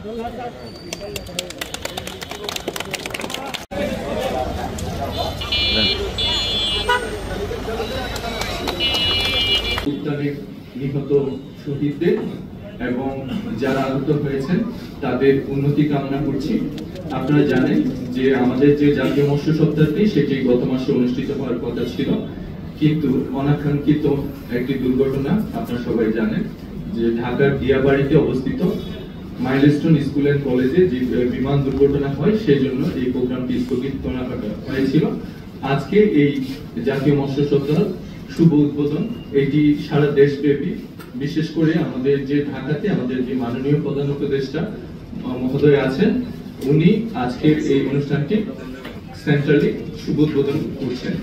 উত্তানে নিহত শহীদদের এবং যারা আহত হয়েছেন তাদের উন্নতি কামনা করছি। আপনারা জানেন যে আমাদের যে জাতীয় মৎস্য সপ্তাহটি সেটি গত মাসে অনুষ্ঠিত হওয়ার কথা ছিল, কিন্তু অনাকাঙ্ক্ষিত একটি দুর্ঘটনা আপনারা সবাই জানেন যে ঢাকার দিয়াবাড়িতে অবস্থিত মাইলস্টোন স্কুল এন্ড কলেজে যে বিমান দুর্ঘটনা হয়, সেই জন্য এই প্রোগ্রামটি স্থগিত করা হয়েছিল। আজকে এই জাতীয় মৎস্য সপ্তাহ শুভ উদ্বোধন, এটি সারা দেশব্যাপী, বিশেষ করে আমাদের যে ঢাকাতে আমাদের যে মাননীয় প্রধান উপদেষ্টা মহোদয় আছেন, উনি আজকের এই অনুষ্ঠানটি সেন্ট্রালি শুভ উদ্বোধন করছেন।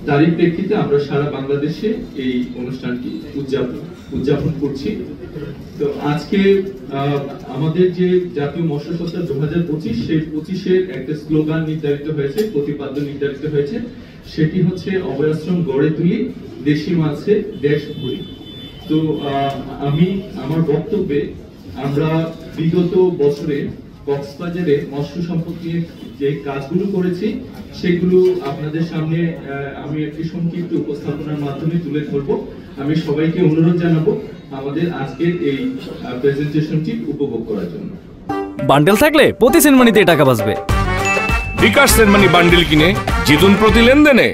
তারই প্রেক্ষিতে আমরা সারা বাংলাদেশে এই অনুষ্ঠানটি উদযাপন করছি। তো আজকে আমাদের যে জাতীয় মৎস্য সপ্তাহ 2025, সেই 25-এর একটা স্লোগান নির্ধারিত হয়েছে, প্রতিপাদ্য নির্ধারিত হয়েছে, সেটি হচ্ছে অভয়াশ্রম গড়ে তুলি, দেশি মাছে দেশ ভরি। তো আমি আমার বক্তব্যে আমরা বিগত বছরে কক্সবাজারে মৎস্য সম্পদ নিয়ে যে কাজগুলো করেছি সেগুলো আপনাদের সামনে আমি একটি সংক্ষিপ্ত উপস্থাপনার মাধ্যমে তুলে ধরবো। আমি সবাইকে অনুরোধ জানাবো আমাদের আজকের এই প্রেজেন্টেশনটি উপভোগ করার জন্য। বান্ডেল থাকলে প্রতি সেনমানিতে টাকা বাঁচবে। বিকাশ সেনমানি বান্ডেল কিনে জিতুন প্রতি লেনদেনে।